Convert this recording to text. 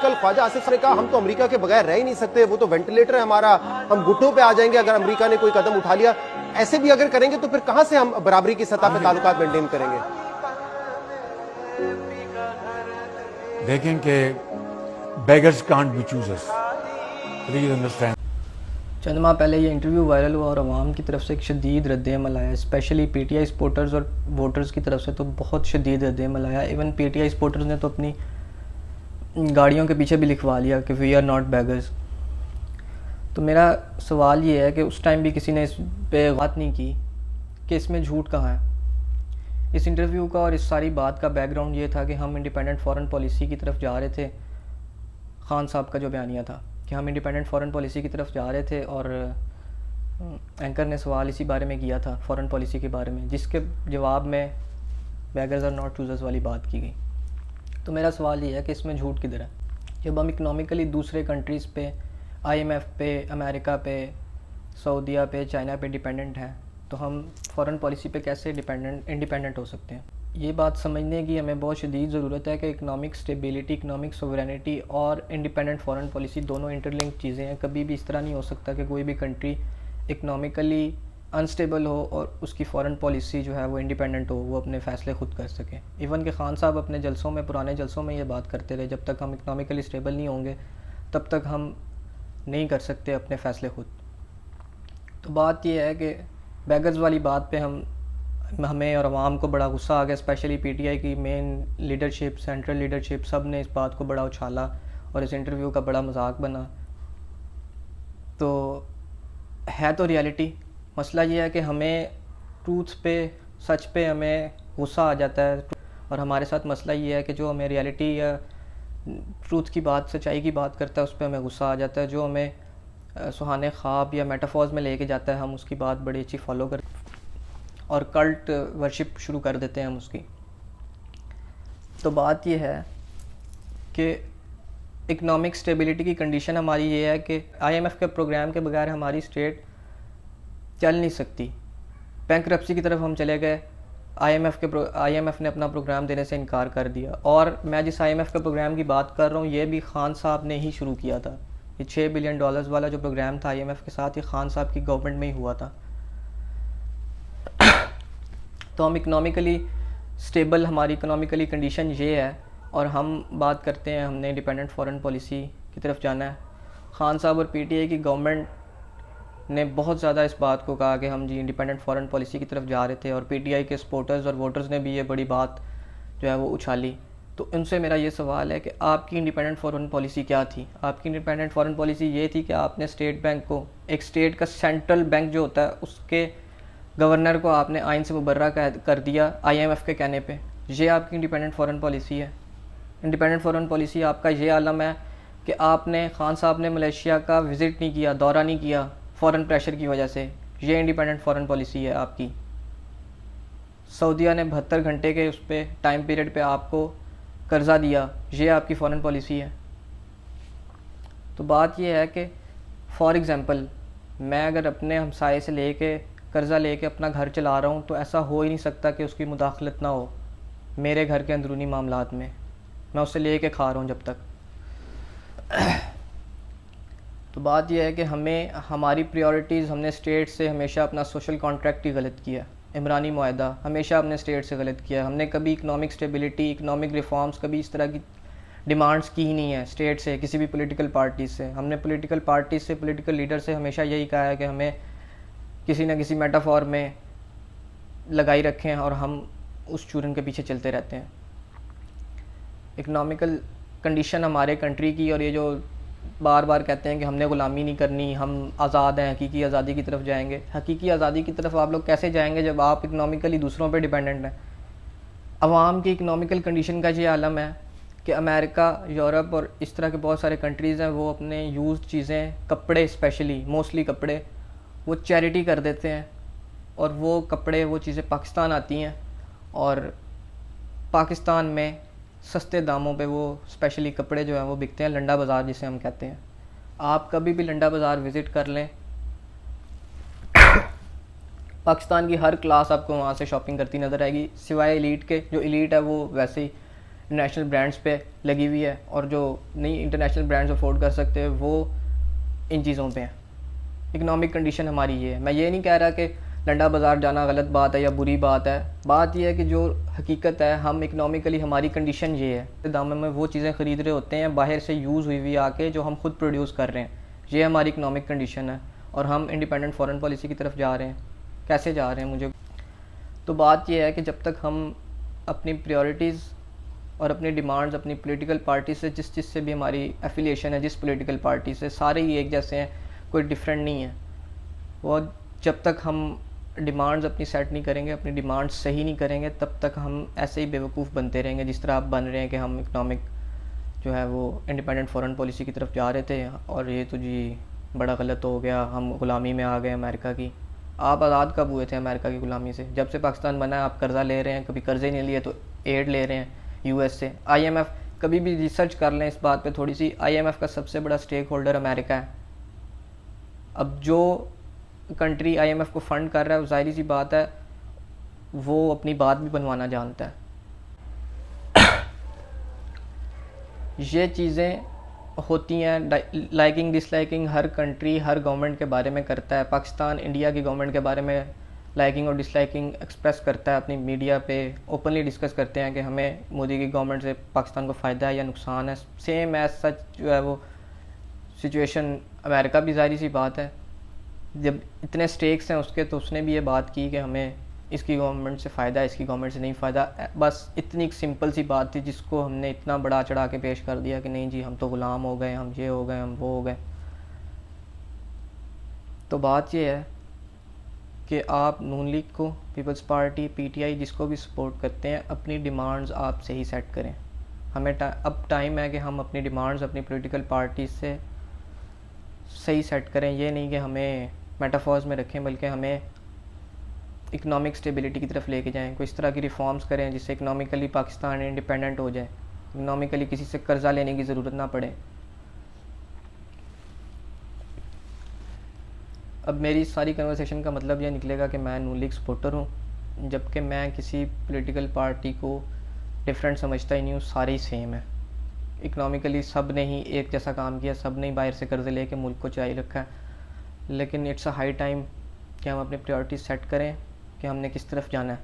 कल ख्वाजा आसिफ ने कहा हम तो अमेरिका के बगैर रह ही नहीं सकते, वो तो वेंटिलेटर है हमारा, हम घुटनों पे आ जाएंगे अगर अमेरिका ने कोई कदम उठा लिया। ऐसे भी अगर करेंगे तो फिर कहां से हम बराबरी की सतह पे ताल्लुकात मेंटेन करेंगे? देखें कि beggars can't be choosers. Please understand. चंद माह पहले ये इंटरव्यू वायरल हुआ और अवाम की तरफ से एक शदीद रद्द-ए-अमल आया, स्पेशली पीटीआई सपोर्टर्स और वोटर्स की तरफ से तो बहुत शदीद रद्द-ए-अमल आया। इवन पीटीआई सपोर्टर्स ने तो अपनी गाड़ियों के पीछे भी लिखवा लिया कि वी आर नॉट बेगर्स। तो मेरा सवाल ये है कि उस टाइम भी किसी ने इस पे बात नहीं की कि इसमें झूठ कहाँ है। इस इंटरव्यू का और इस सारी बात का बैकग्राउंड ये था कि हम इंडिपेंडेंट फॉरेन पॉलिसी की तरफ जा रहे थे। खान साहब का जो बयानिया था कि हम इंडिपेंडेंट फॉरेन पॉलिसी की तरफ जा रहे थे और एंकर ने सवाल इसी बारे में किया था, फॉरेन पॉलिसी के बारे में, जिसके जवाब में बेगर्स आर नॉट चूजर्स वाली बात की गई। तो मेरा सवाल ये है कि इसमें झूठ किधर है? जब हम इकनॉमिकली दूसरे कंट्रीज़ पे, आईएमएफ पे, अमेरिका पे, सऊदीया पे, चाइना पे डिपेंडेंट हैं, तो हम फॉरेन पॉलिसी पे कैसे इंडिपेंडेंट हो सकते हैं? ये बात समझने की हमें बहुत शदीद ज़रूरत है कि इकनॉमिक स्टेबिलिटी, इकनॉमिक सोवरेनिटी और इंडिपेंडेंट फॉरेन पॉलिसी दोनों इंटरलिंक चीज़ें हैं। कभी भी इस तरह नहीं हो सकता कि कोई भी कंट्री इकनॉमिकली अनस्टेबल हो और उसकी फॉरेन पॉलिसी जो है वो इंडिपेंडेंट हो, वो अपने फ़ैसले खुद कर सके। इवन के खान साहब अपने जलसों में, पुराने जलसों में ये बात करते रहे, जब तक हम इकनॉमिकली स्टेबल नहीं होंगे तब तक हम नहीं कर सकते अपने फ़ैसले खुद। तो बात यह है कि बेगर्स वाली बात पे हमें और आवाम को बड़ा गुस्सा आ गया, स्पेशली पीटीआई की मेन लीडरशिप, सेंट्रल लीडरशिप, सब ने इस बात को बड़ा उछाला और इस इंटरव्यू का बड़ा मजाक बना। तो है तो रियलिटी, मसला ये है कि हमें ट्रूथ पे, सच पे हमें गुस्सा आ जाता है और हमारे साथ मसला ये है कि जो हमें रियलिटी या ट्रूथ की बात, सच्चाई की बात करता है उस पर हमें गुस्सा आ जाता है। जो हमें सुहाने ख्वाब या मेटाफॉर्स में लेके जाता है हम उसकी बात बड़ी अच्छी फॉलो करते हैं और कल्ट वर्शिप शुरू कर देते हैं हम उसकी। तो बात यह है कि इकनॉमिक स्टेबिलिटी की कंडीशन हमारी ये है कि आईएमएफ के प्रोग्राम के बगैर हमारी स्टेट चल नहीं सकती। बैंकरप्सी की तरफ हम चले गए, आईएमएफ ने अपना प्रोग्राम देने से इनकार कर दिया। और मैं जिस आईएमएफ के प्रोग्राम की बात कर रहा हूँ ये भी खान साहब ने ही शुरू किया था। ये $6 बिलियन वाला जो प्रोग्राम था आईएमएफ के साथ, ये खान साहब की गवर्नमेंट में ही हुआ था। तो हम इकनॉमिकली स्टेबल, हमारी इकनॉमिकली कंडीशन ये है और हम बात करते हैं हमने इंडिपेंडेंट फॉरेन पॉलिसी की तरफ जाना है। खान साहब और पीटीआई की गवर्नमेंट ने बहुत ज़्यादा इस बात को कहा कि हम जी इंडिपेंडेंट फॉरेन पॉलिसी की तरफ जा रहे थे और पीटीआई के सपोर्टर्स और वोटर्स ने भी ये बड़ी बात जो है वो उछाली। तो उनसे मेरा ये सवाल है कि आपकी इंडिपेंडेंट फॉरेन पॉलिसी क्या थी? आपकी इंडिपेंडेंट फॉरेन पॉलिसी ये थी कि आपने स्टेट बैंक को, एक स्टेट का सेंट्रल बैंक जो होता है उसके गवर्नर को आपने आइन से मुबर्रा कर दिया आईएमएफ के कहने पे। ये आपकी इंडिपेंडेंट फॉरेन पॉलिसी है? इंडिपेंडेंट फॉरेन पॉलिसी आपका ये आलम है कि आपने, खान साहब ने मलेशिया का विज़िट नहीं किया, दौरा नहीं किया फ़ॉरेन प्रेशर की वजह से, ये इंडिपेंडेंट फॉरेन पॉलिसी है आपकी? सऊदीया ने 72 घंटे के उस पर टाइम पीरियड पे आपको कर्ज़ा दिया, ये आपकी फ़ॉरेन पॉलिसी है? तो बात ये है कि फॉर एग्ज़ाम्पल मैं अगर अपने हमसाये से लेके कर्ज़ा लेके अपना घर चला रहा हूँ तो ऐसा हो ही नहीं सकता कि उसकी मुदाखलत ना हो मेरे घर के अंदरूनी मामलात में, मैं उससे ले कर खा रहा हूँ जब तक। तो बात यह है कि हमें, हमारी प्रायोरिटीज़, हमने स्टेट से हमेशा अपना सोशल कॉन्ट्रैक्ट ही गलत किया, इमरानी मुआहदा हमेशा हमने स्टेट से गलत किया। हमने कभी इकनॉमिक स्टेबिलिटी, इकनॉमिक रिफॉर्म्स, कभी इस तरह की डिमांड्स की ही नहीं है स्टेट से, किसी भी पॉलिटिकल पार्टी से। हमने पॉलिटिकल पार्टी से, पॉलिटिकल लीडर से हमेशा यही कहा है कि हमें किसी न किसी मेटाफॉर में लगाई रखें और हम उस चूरन के पीछे चलते रहते हैं। इकनॉमिकल कंडीशन हमारे कंट्री की, और ये जो बार बार कहते हैं कि हमने ग़ुलामी नहीं करनी, हम आज़ाद हैं, हकीकी आज़ादी की तरफ जाएंगे। हकीकी आज़ादी की तरफ आप लोग कैसे जाएंगे जब आप इकनॉमिकली दूसरों पे डिपेंडेंट हैं? अवाम की इकनॉमिकल कंडीशन का ये आलम है कि अमेरिका, यूरोप और इस तरह के बहुत सारे कंट्रीज़ हैं, वो अपने यूज़ चीज़ें, कपड़े स्पेशली, मोस्टली कपड़े, वो चैरिटी कर देते हैं और वो कपड़े, वो चीज़ें पाकिस्तान आती हैं और पाकिस्तान में सस्ते दामों पे वो स्पेशली कपड़े जो हैं वो बिकते हैं, लंडा बाज़ार जिसे हम कहते हैं। आप कभी भी लंडा बाज़ार विज़िट कर लें, पाकिस्तान की हर क्लास आपको वहाँ से शॉपिंग करती नज़र आएगी, सिवाय एलीट के। जो एलीट है वो वैसे ही इंटरनेशनल ब्रांड्स पे लगी हुई है, और जो नहीं इंटरनेशनल ब्रांड्स अफोर्ड कर सकते वो इन चीज़ों पे हैं। इकनॉमिक कंडीशन हमारी ये है। मैं ये नहीं कह रहा कि लंडा बाज़ार जाना गलत बात है या बुरी बात है, बात यह है कि जो हकीकत है, हम इकनॉमिकली हमारी कंडीशन ये है, दामों में वो चीज़ें ख़रीद रहे होते हैं बाहर से यूज़ हुई हुई आके, जो हम खुद प्रोड्यूस कर रहे हैं। ये हमारी इकनॉमिक कंडीशन है, और हम इंडिपेंडेंट फॉरेन पॉलिसी की तरफ जा रहे हैं। कैसे जा रहे हैं मुझे तो बात यह है कि जब तक हम अपनी प्रायोरिटीज़ और अपनी डिमांड्स अपनी पॉलिटिकल पार्टी से, जिस चीज़ से भी हमारी एफिलिएशन है, जिस पॉलिटिकल पार्टी से, सारे ही एक जैसे हैं, कोई डिफरेंट नहीं है। वो जब तक हम डिमांड्स अपनी सेट नहीं करेंगे, अपनी डिमांड्स सही नहीं करेंगे, तब तक हम ऐसे ही बेवकूफ़ बनते रहेंगे जिस तरह आप बन रहे हैं कि हम इकनॉमिक जो है वो इंडिपेंडेंट फॉरेन पॉलिसी की तरफ जा रहे थे, और ये तो जी बड़ा गलत हो गया, हम ग़ुलामी में आ गए अमेरिका की। आप आज़ाद कब हुए थे अमेरिका की ग़ुलामी से? जब से पाकिस्तान बना है। आप कर्ज़ा ले रहे हैं, कभी कर्ज़े नहीं लिए तो एड ले रहे हैं यूएस से। आईएमएफ, कभी भी रिसर्च कर लें इस बात पे थोड़ी सी, आईएमएफ का सबसे बड़ा स्टेक होल्डर अमेरिका है। अब जो कंट्री आईएमएफ को फंड कर रहा है, ज़ाहिर सी बात है वो अपनी बात भी बनवाना जानता है। ये चीज़ें होती हैं, लाइकिंग डिसलाइकिंग हर कंट्री हर गवर्नमेंट के बारे में करता है। पाकिस्तान इंडिया की गवर्नमेंट के बारे में लाइकिंग और डिसलाइकिंग एक्सप्रेस करता है, अपनी मीडिया पे ओपनली डिस्कस करते हैं कि हमें मोदी की गवर्नमेंट से पाकिस्तान को फ़ायदा है या नुकसान है। सेम एज सच जो है वो सिचुएशन अमेरिका भी, ज़ाहिर सी बात है जब इतने स्टेक्स हैं उसके, तो उसने भी ये बात की कि हमें इसकी गवर्नमेंट से फ़ायदा है, इसकी गवर्नमेंट से नहीं फ़ायदा। बस इतनी एक सिंपल सी बात थी जिसको हमने इतना बड़ा चढ़ा के पेश कर दिया कि नहीं जी हम तो ग़ुलाम हो गए, हम ये हो गए, हम वो हो गए। तो बात ये है कि आप नून लीग को, पीपल्स पार्टी, पीटीआई जिसको भी सपोर्ट करते हैं, अपनी डिमांड्स आप सही सेट करें। हमें अब टाइम है कि हम अपनी डिमांड्स अपनी पॉलिटिकल पार्टी से सही सेट करें। ये नहीं कि हमें मेटाफॉर्स में रखें, बल्कि हमें इकनॉमिक स्टेबिलिटी की तरफ लेके जाएं। कोई इस तरह की रिफॉर्म्स करें जिससे इकनॉमिकली पाकिस्तान इंडिपेंडेंट हो जाए, इकनॉमिकली किसी से कर्ज़ा लेने की ज़रूरत ना पड़े। अब मेरी सारी कन्वर्सेशन का मतलब ये निकलेगा कि मैं नून लीग सपोर्टर हूँ, जबकि मैं किसी पॉलिटिकल पार्टी को डिफरेंट समझता ही नहीं हूँ, सारे ही सेम है। इकनॉमिकली सब ने ही एक जैसा काम किया, सब ने ही बाहर से कर्ज़े लेके मुल्क को चलाई रखा है। लेकिन इट्स अ हाई टाइम कि हम अपनी प्रायोरिटी सेट करें कि हमने किस तरफ जाना है।